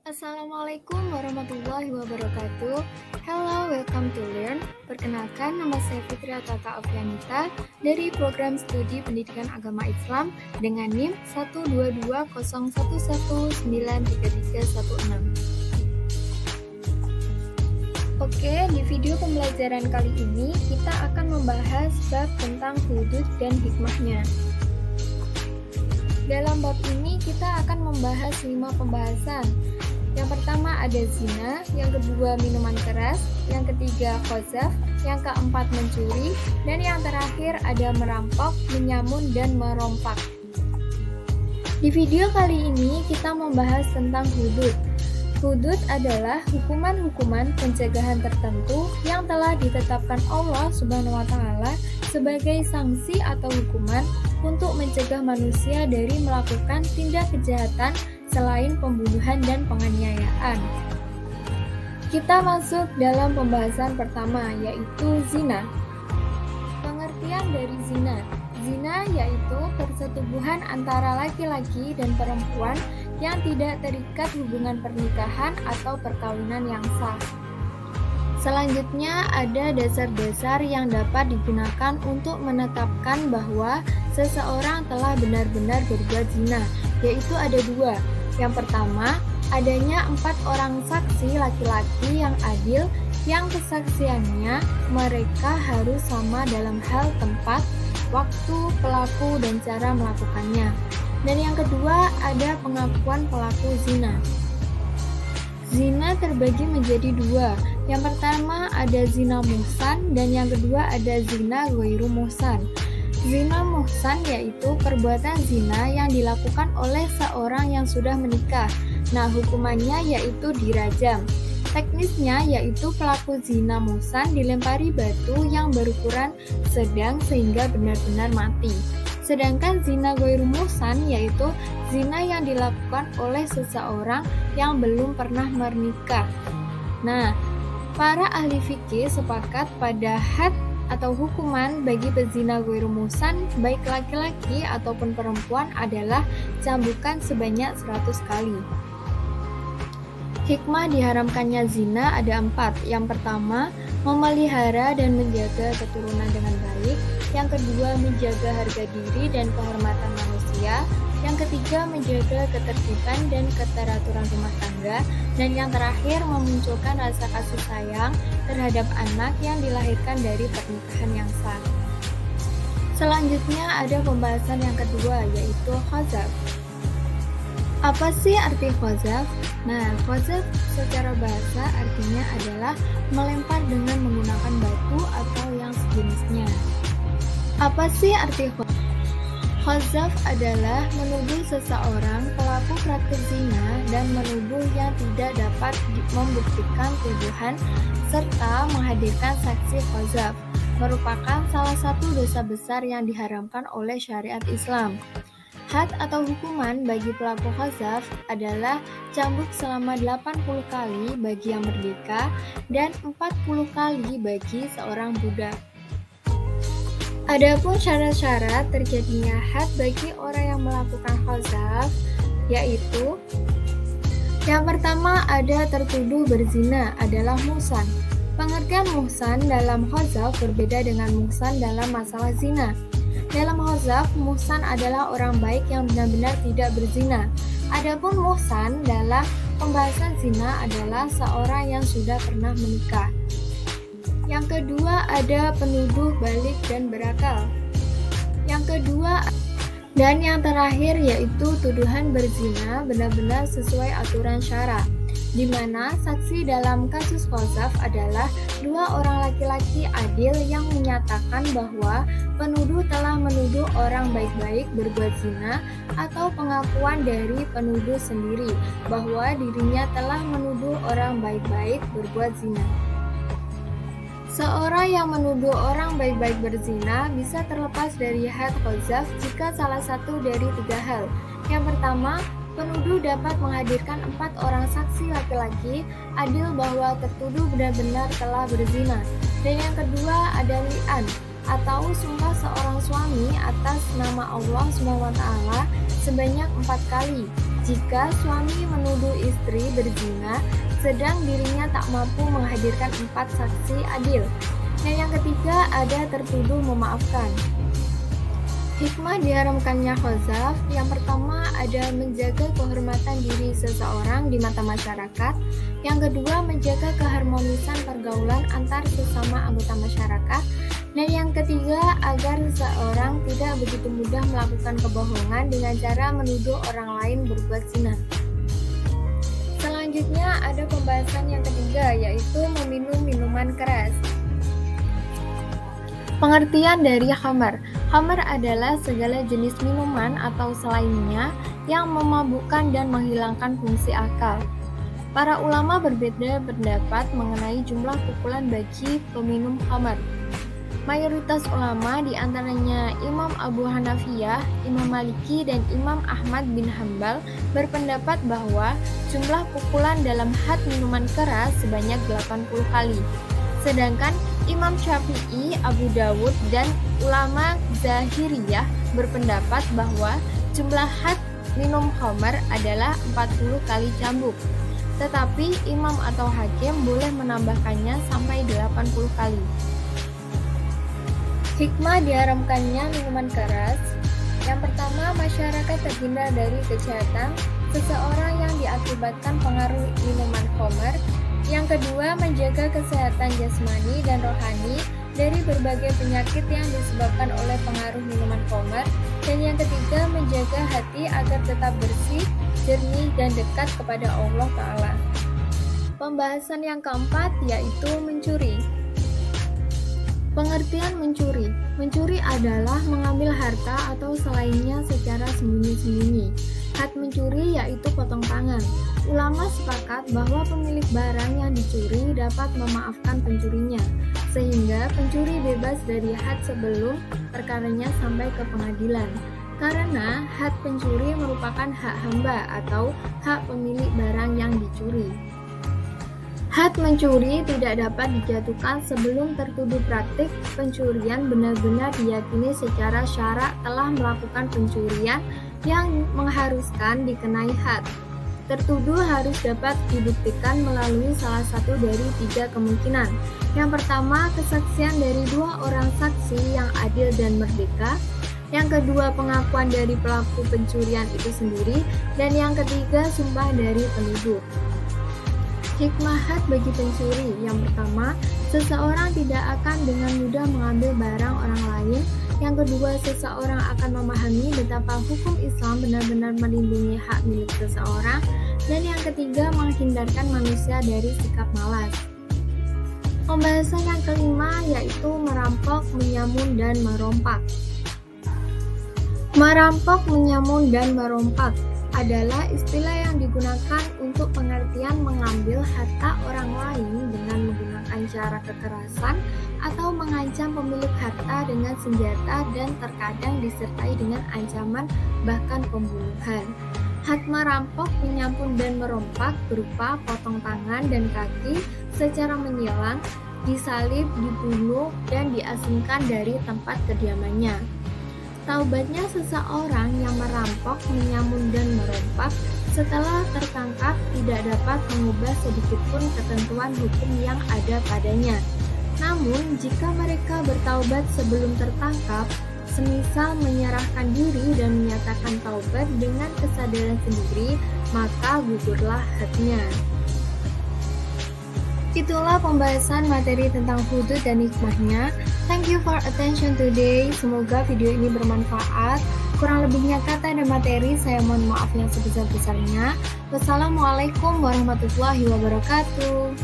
Assalamualaikum warahmatullahi wabarakatuh. Hello, welcome to Learn. Perkenalkan, nama saya Fitri Atata Alfianita dari Program Studi Pendidikan Agama Islam dengan NIM 12201193316. Oke, di video pembelajaran kali ini kita akan membahas bab tentang hudud dan hikmahnya. Dalam bab ini kita akan membahas 5 pembahasan. Yang pertama ada zina, yang kedua minuman keras, yang ketiga qadzaf, yang keempat mencuri, dan yang terakhir ada merampok, menyamun, dan merompak. Di video kali ini kita membahas tentang hudud. Hudud adalah hukuman-hukuman pencegahan tertentu yang telah ditetapkan Allah Subhanahu wa taala sebagai sanksi atau hukuman untuk mencegah manusia dari melakukan tindak kejahatan selain pembunuhan dan penganiayaan. Kita masuk dalam pembahasan pertama, yaitu zina. Pengertian dari zina. Zina yaitu persetubuhan antara laki-laki dan perempuan yang tidak terikat hubungan pernikahan atau perkawinan yang sah. Selanjutnya ada dasar-dasar yang dapat digunakan untuk menetapkan bahwa seseorang telah benar-benar berbuat zina, yaitu ada 2. Yang pertama, adanya 4 orang saksi laki-laki yang adil yang kesaksiannya mereka harus sama dalam hal tempat, waktu, pelaku, dan cara melakukannya. Dan yang kedua, ada pengakuan pelaku zina. Zina terbagi menjadi 2. Yang pertama ada zina muhsan dan yang kedua ada zina ghairu muhsan. Zina muhsan yaitu perbuatan zina yang dilakukan oleh seorang yang sudah menikah. Nah, hukumannya yaitu dirajam. Teknisnya yaitu pelaku zina muhsan dilempari batu yang berukuran sedang sehingga benar-benar mati. Sedangkan zina ghairu muhsan yaitu zina yang dilakukan oleh seseorang yang belum pernah menikah. Nah, para ahli fikih sepakat pada had atau hukuman bagi pezina ghairu muhsan baik laki-laki ataupun perempuan adalah cambukan sebanyak 100 kali. Hikmah diharamkannya zina ada 4. Yang pertama, memelihara dan menjaga keturunan dengan baik. Yang kedua, menjaga harga diri dan kehormatan manusia. Yang ketiga, menjaga ketertiban dan keteraturan rumah tangga. Dan yang terakhir, memunculkan rasa kasih sayang terhadap anak yang dilahirkan dari pernikahan yang sah. Selanjutnya ada pembahasan yang kedua, yaitu qadzaf. Apa sih arti qadzaf? Nah, qadzaf secara bahasa artinya adalah melempar dengan menggunakan batu atau yang sejenisnya. Apa sih arti qadzaf? Qadzaf adalah menuduh seseorang pelaku praktik zina dan menuduh yang tidak dapat membuktikan tuduhan serta menghadirkan saksi qadzaf, merupakan salah satu dosa besar yang diharamkan oleh syariat Islam. Had atau hukuman bagi pelaku qadzaf adalah cambuk selama 80 kali bagi yang merdeka dan 40 kali bagi seorang budak. Adapun syarat-syarat terjadinya had bagi orang yang melakukan qadzaf yaitu yang pertama ada tertuduh berzina adalah muhsan. Pengertian muhsan dalam qadzaf berbeda dengan muhsan dalam masalah zina. Dalam qadzaf, muhsan adalah orang baik yang benar-benar tidak berzina. Adapun muhsan dalam pembahasan zina adalah seorang yang sudah pernah menikah. Yang kedua ada penuduh balik dan berakal. Yang kedua dan yang terakhir yaitu tuduhan berzina benar-benar sesuai aturan syara, di mana saksi dalam kasus qadzaf adalah 2 orang laki-laki adil yang menyatakan bahwa penuduh telah menuduh orang baik-baik berbuat zina atau pengakuan dari penuduh sendiri bahwa dirinya telah menuduh orang baik-baik berbuat zina. Seorang yang menuduh orang baik-baik berzina bisa terlepas dari had qadzaf jika salah satu dari 3 hal. Yang pertama, penuduh dapat menghadirkan 4 orang saksi laki-laki adil bahwa tertuduh benar-benar telah berzina. Dan yang kedua ada li'an atau sumpah seorang suami atas nama Allah SWT sebanyak 4 kali. Jika suami menuduh istri berzina, sedang dirinya tak mampu menghadirkan 4 saksi adil. Yang ketiga, ada tertuduh memaafkan. Hikmah diharamkannya qadzaf, yang pertama ada menjaga kehormatan diri seseorang di mata masyarakat, yang kedua menjaga keharmonisan pergaulan antar sesama anggota masyarakat, dan yang ketiga agar seseorang tidak begitu mudah melakukan kebohongan dengan cara menuduh orang lain berbuat zina. Selanjutnya ada pembahasan yang ketiga, yaitu meminum minuman keras. Pengertian dari khamar. Khamar adalah segala jenis minuman atau selainnya yang memabukkan dan menghilangkan fungsi akal. Para ulama berbeda pendapat mengenai jumlah pukulan bagi peminum khamar. Mayoritas ulama, diantaranya Imam Abu Hanafiyah, Imam Maliki, dan Imam Ahmad bin Hambal, berpendapat bahwa jumlah pukulan dalam had minuman keras sebanyak 80 kali. Sedangkan Imam Syafi'i, Abu Dawud, dan ulama Zahiriyah berpendapat bahwa jumlah had minum khamar adalah 40 kali cambuk. Tetapi imam atau hakim boleh menambahkannya sampai 80 kali. Hikmah diharamkannya minuman keras. Yang pertama, masyarakat terhindar dari kejahatan seseorang yang diakibatkan pengaruh minuman khamar. Yang kedua, menjaga kesehatan jasmani dan rohani dari berbagai penyakit yang disebabkan oleh pengaruh minuman khamar. Dan yang ketiga, menjaga hati agar tetap bersih, jernih, dan dekat kepada Allah Ta'ala. Pembahasan yang keempat yaitu mencuri. Pengertian mencuri. Mencuri adalah mengambil harta atau selainnya secara sembunyi-sembunyi. Had mencuri yaitu potong tangan. Ulama sepakat bahwa pemilik barang yang dicuri dapat memaafkan pencurinya, sehingga pencuri bebas dari had sebelum perkaranya sampai ke pengadilan. Karena had pencuri merupakan hak hamba atau hak pemilik barang yang dicuri. Had mencuri tidak dapat dijatuhkan sebelum tertuduh praktik pencurian benar-benar diyakini secara syarak telah melakukan pencurian yang mengharuskan dikenai had. Tertuduh harus dapat dibuktikan melalui salah satu dari 3 kemungkinan. Yang pertama, kesaksian dari 2 orang saksi yang adil dan merdeka. Yang kedua, pengakuan dari pelaku pencurian itu sendiri. Dan yang ketiga, sumpah dari penuduh. Hikmah had bagi pencuri. Yang pertama, seseorang tidak akan dengan mudah mengambil barang orang lain. Yang kedua, seseorang akan memahami betapa hukum Islam benar-benar melindungi hak milik seseorang. Dan yang ketiga, menghindarkan manusia dari sikap malas. Pembahasan yang kelima yaitu merampok, menyamun, dan merompak. Merampok, menyamun, dan merompak adalah istilah yang digunakan untuk pengertian mengambil harta orang lain dengan menggunakan cara kekerasan atau mengancam pemilik harta dengan senjata dan terkadang disertai dengan ancaman bahkan pembunuhan. Had merampok, menyamun, dan merompak berupa potong tangan dan kaki secara menyilang, disalib, dibunuh, dan diasingkan dari tempat kediamannya. Taubatnya seseorang yang merampok, menyamun, dan merompak setelah tertangkap tidak dapat mengubah sedikitpun ketentuan hukum yang ada padanya. Namun, jika mereka bertaubat sebelum tertangkap, semisal menyerahkan diri dan menyatakan taubat dengan kesadaran sendiri, maka gugurlah hadnya. Itulah pembahasan materi tentang hudud dan hikmahnya. Thank you for attention today. Semoga video ini bermanfaat. Kurang lebihnya kata dan materi saya mohon maaf yang sebesar-besarnya. Wassalamualaikum warahmatullahi wabarakatuh.